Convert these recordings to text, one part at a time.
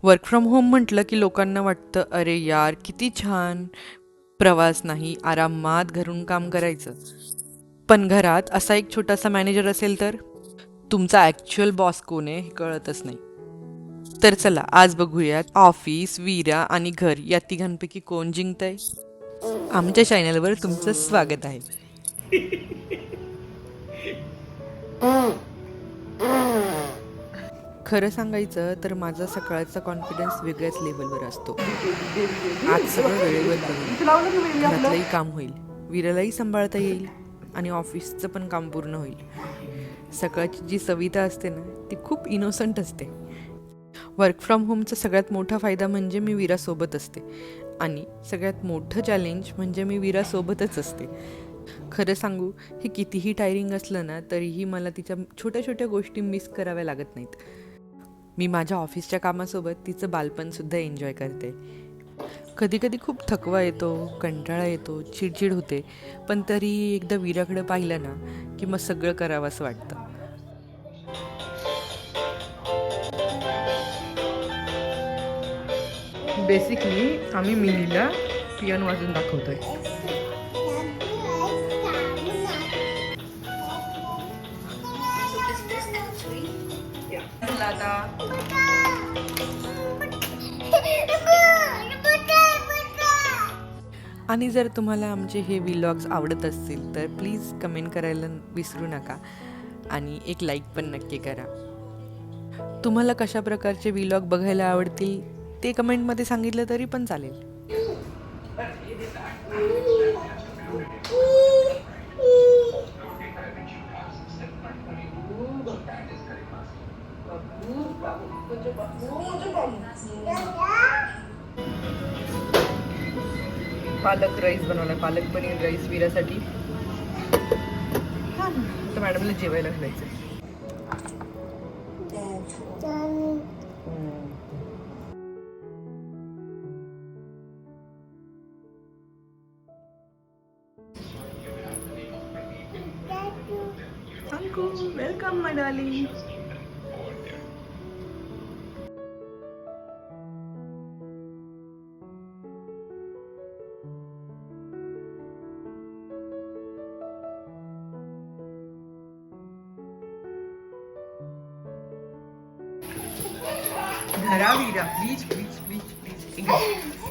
Work from home म्हटलं की लोकांना वाटतं अरे यार किती छान, प्रवास नाही, आरामात घरून काम करायचं. पण घरात असा एक छोटासा मॅनेजर असेल तर तुमचा ॲक्च्युअल बॉस कोण आहे हे कळतच नाही. तर चला आज बघूयात ऑफिस, वीरा आणि घर या तिघांपैकी कोण जिंकतंय. आमच्या चॅनलवर तुमचं स्वागत आहे. खरं सांगायचं तर माझा सकाळचा कॉन्फिडन्स वेगळ्याच लेवलवर असतो. आज सगळं वेळेवर होईल, घरातलंही काम होईल, वीरालाही सांभाळता येईल आणि ऑफिसचं पण काम पूर्ण होईल. सकाळची जी सविता असते ना ती खूप इनोसंट असते. वर्क फ्रॉम होमचा सगळ्यात मोठा फायदा म्हणजे मी वीरासोबत असते आणि सगळ्यात मोठं चॅलेंज म्हणजे मी वीरासोबतच असते. खरं सांगू, हे कितीही टायरिंग असलं ना तरीही मला तिच्या छोट्या छोट्या गोष्टी मिस कराव्या लागत नाहीत. मी माझ्या ऑफिसच्या कामासोबत तिचं बालपणसुद्धा एन्जॉय करते. कधी कधी खूप थकवा येतो, कंटाळा येतो, चिडचिड होते, पण तरी एकदा वीराकडे पाहिलं ना की मग सगळं करावं असं वाटतं. बेसिकली आम्ही मिनीला पियानो वाजून दाखवतोय. आणि जर तुम्हाला आमचे हे व्लॉग्स आवडत असतील तर प्लीज कमेंट करायला विसरू नका आणि एक लाईक पण नक्की करा. तुम्हाला कशा प्रकारचे व्लॉग बघायला आवडतील ते कमेंटमध्ये सांगितलं तरी पण चालेल. पालक राईस बनवलाय, पालक पनीर राईस वीरासाठी. तर मॅडमला जेवायला घालायचं. Welcome my darling. धरा Veera, please please please please.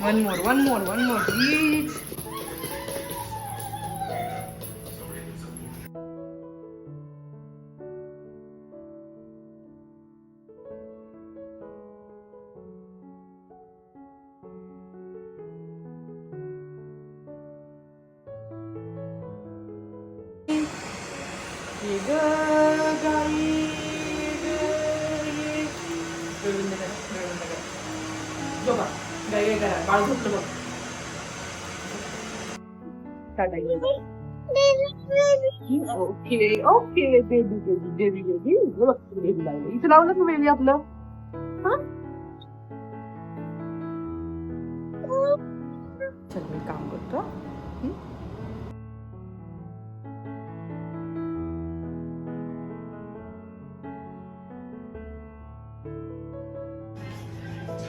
One more please. ये ग गाई झोपा, गाई करा, बाळ झोपलं बघ. Okay okay baby baby baby baby baby लागलं. इथं लावलं का बेबी आपलं? चल मी काम करतो.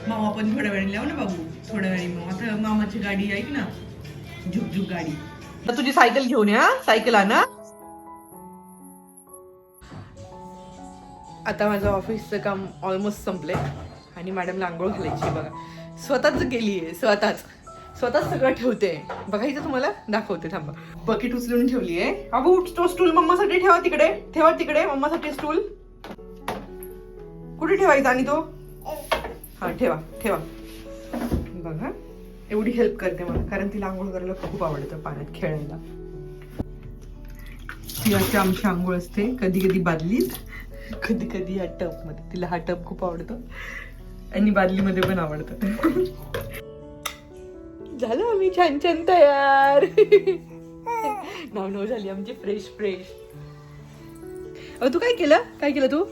मामा पण थोड्या वेळाने लाव ना बाबू, थोड्या वेळी. मग आता मामाची गाडी ऐक ना, झुकझुक गाडी. तर तुझी सायकल घेऊन या, सायकल आणा. आता माझं ऑफिसचं काम ऑलमोस्ट संपलंय आणि मॅडमला आंघोळ घालायची. बघा स्वतःच गेलीये, स्वतःच सगळं ठेवते. बघायचं तुम्हाला दाखवते, थांबा. बकेट उचलून ठेवलीये. अबू तो स्टूल मम्मासाठी ठेवा तिकडे मम्मासाठी स्टूल कुठे ठेवायचा आणि तो. हा ठेवा. बघा एवढी हेल्प करते मला, कारण तिला आंघोळ करायला खूप आवडतं, पाण्यात खेळायला. ती अशी आमची आंघोळ असते, कधी कधी बादलीत, कधी कधी या टब मध्ये. तिला हा टब खूप आवडतो आणि बादलीमध्ये पण आवडतं. झालं आम्ही छान छान तयार. नव झाली आमची फ्रेश. तू काय केलं तू?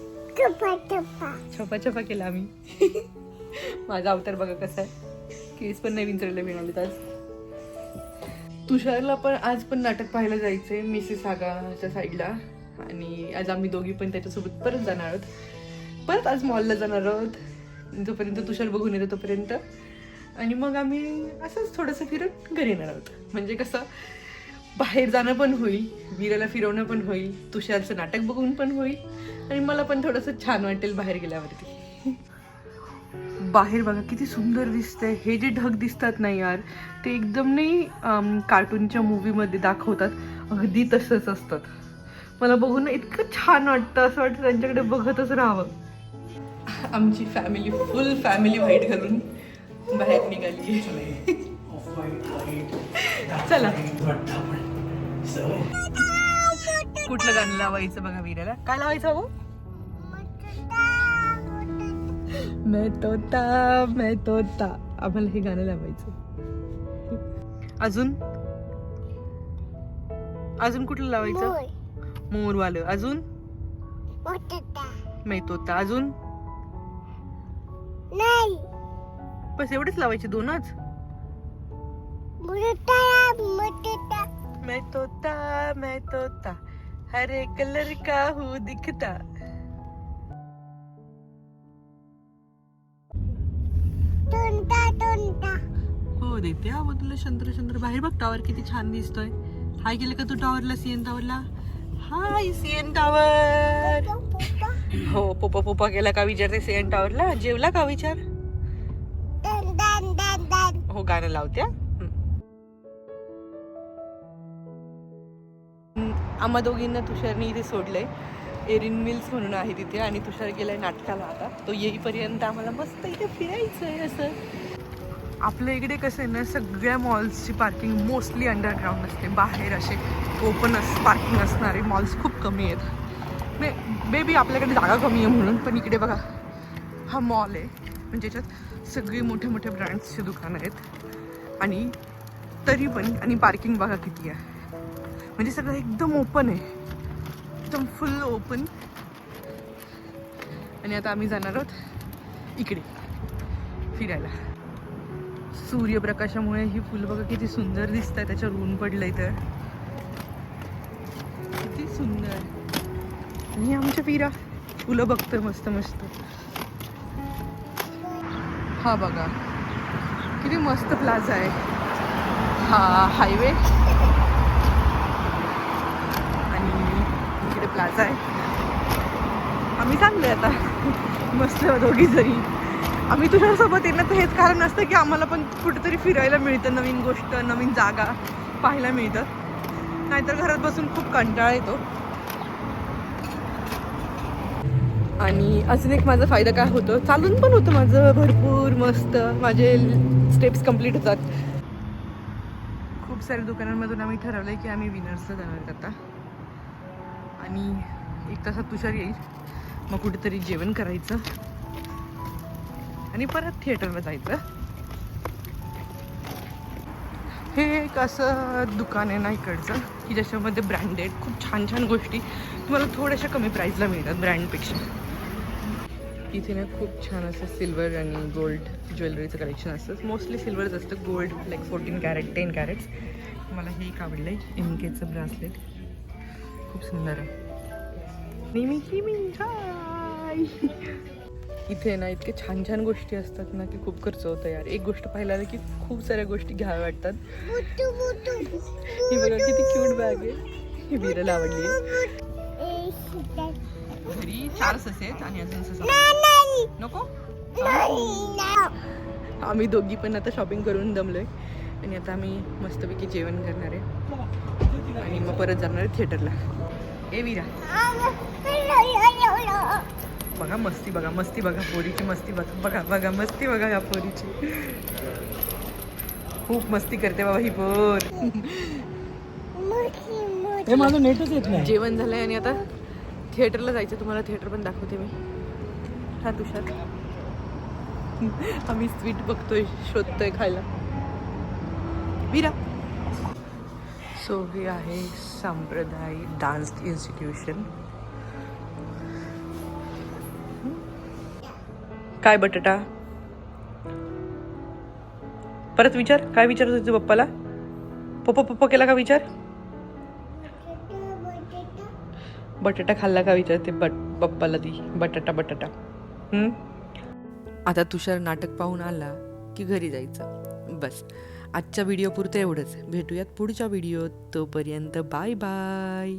छपा केला आम्ही. माझा अवतार बघा कसा आहे, केस पण नाही विंचरले मिळाले आज. तुषारला पण आज पण नाटक पाहायला जायचंय मिसेस आगाच्या साईडला, आणि आज आम्ही दोघी पण त्याच्यासोबत परत जाणार आहोत. परत आज मॉलला जाणार आहोत. जोपर्यंत तुषार बघून येतो तोपर्यंत. आणि मग आम्ही असंच थोडंसं फिरून घरी येणार आहोत. म्हणजे कसं बाहेर जाणं पण होईल, वीराला फिरवणं पण होईल, तुषारचं नाटक बघून पण होईल आणि मला पण थोडंसं छान वाटेल बाहेर गेल्यावरती. बाहेर बघा किती सुंदर दिसतंय. हे जे ढग दिसतात ना यार, ते एकदम नाही कार्टूनच्या मूवीमध्ये दाखवतात अगदी तसंच असतात. मला बघून ना इतकं छान वाटतं, असं वाटतं त्यांच्याकडे बघतच राहावं. आमची फॅमिली फुल फॅमिली व्हाईट घालून बाहेर निघाली. चला कुठलं गाणं लावायचं बघा वीराला. काय लावायचं हो? मैं तोता. आम्हाला हे गाणं लावायचं. अजून कुठलं लावायचं? मोरवालं. अजून मैं तोता. अजून नाही, बस एवढेच लावायचे, दोनच. मैं तोता हरे कलर का हूँ दिखता. हो देते हा तुला चंद्र. बाहेर बघ टॉवर किती छान दिसतोय. हाय केलं का तू टॉवरला? सीएन टॉवरला हाय. CN tower. हो पोपा केला का विचारते सीएन टॉवरला. जेवला का विचार. हो गाणं लावत्या. आम्हा दोघींना तुषारने इथे सोडलंय. एरिन मिल्स म्हणून आहे तिथे आणि तुषार गेलाय नाटकाला. आता तो येईपर्यंत आम्हाला मस्त इथे फिरायचंय. असं आपल्या इकडे कसं आहे ना, सगळ्या मॉल्सची पार्किंग मोस्टली अंडरग्राऊंड असते. बाहेर असे ओपन पार्किंग असणारे मॉल्स खूप कमी आहेत. बेबी आपल्याकडे जागा कमी आहे म्हणून. पण इकडे बघा हा मॉल आहे, म्हणजे याच्यात सगळी मोठ्या मोठ्या ब्रँड्सची दुकानं आहेत आणि तरी पण आणि पार्किंग बघा किती आहे. म्हणजे सगळं एकदम ओपन आहे, एकदम फुल ओपन. आणि आता आम्ही जाणार आहोत इकडे फिरायला. सूर्यप्रकाशामुळे ही फुलं बघा किती सुंदर दिसत आहे. त्याच्यावर ऊन पडलंय तर किती सुंदर. आणि आमच्या वीरा फुलं बघतोय मस्त मस्त. हा बघा किती मस्त प्लाझा आहे. हा हायवे प्लाझा आहे. आम्ही चांगले आता मस्त दोघी जरी. आम्ही तुझ्यासोबत येणं तर हेच कारण असतं की आम्हाला पण कुठेतरी फिरायला मिळतं, नवीन गोष्ट नवीन जागा पाहायला मिळतं. नाहीतर घरात बसून खूप कंटाळा येतो. आणि अजून एक माझा फायदा काय होतो, चालून पण होतं माझं भरपूर मस्त. माझे स्टेप्स कंप्लीट होतात. खूप साऱ्या दुकानांमधून आम्ही ठरवलंय की आम्ही विनर्सला जाणार आता. आणि 1 तासात तुषार येईल. मग कुठेतरी जेवण करायचं आणि परत थिएटरला जायचं. हे एक असं दुकान आहे ना इकडचं की ज्याच्यामध्ये ब्रँडेड खूप छान छान गोष्टी तुम्हाला थोड्याशा कमी प्राईजला मिळतात ब्रँडपेक्षा. इथे ना खूप छान असं सिल्वर आणि गोल्ड ज्वेलरीचं कलेक्शन असतं. मोस्टली सिल्वरच असतं. Gold like 14 carat 10 carats. मला हे एक आवडलं आहे, MKचं ब्रासलेट. खूप सुंदर आहे. इथे ना इतके छान छान गोष्टी असतात ना की खूप खर्च होतं यार. एक गोष्ट पाहायला आलं की खूप साऱ्या गोष्टी घ्याव्या वाटतात. ही बघा किती क्यूट बॅग आहे. ही वीराला आवडली आहे. घरी 4 ससे आहेत आणि अजून ससा नको. आम्ही दोघी पण आता शॉपिंग करून दमलोय आणि आता आम्ही मस्तपैकी जेवण करणार आहे आणि मग परत जाणार आहे थिएटरला. ए वीरा बघा मस्ती बघा पोरीची मस्ती बघा मस्ती बघा या पोरीची. खूप मस्ती करते बाबा ही पोर. माझं नेटच येत नाही. जेवण झालंय आणि आता थिएटरला जायचं. तुम्हाला थिएटर पण दाखवते मी. हा तुषार आम्ही स्वीट बघतोय, शोधतोय खायला. वीरा. सो हे आहे संप्रदाय डान्स इन्स्टिट्यूशन. काय बटाटा परत विचार. काय विचारत होते पप्पाला? पप्पा केला का विचार? बटाटा खाल्ला का विचारते पप्पाला ती. बटाटा आता तुषार नाटक पाहून आला की घरी जायचं. बस, आजच्या व्हिडिओ पुरतं एवढंच. भेटूयात पुढच्या व्हिडिओत. तोपर्यंत बाय बाय.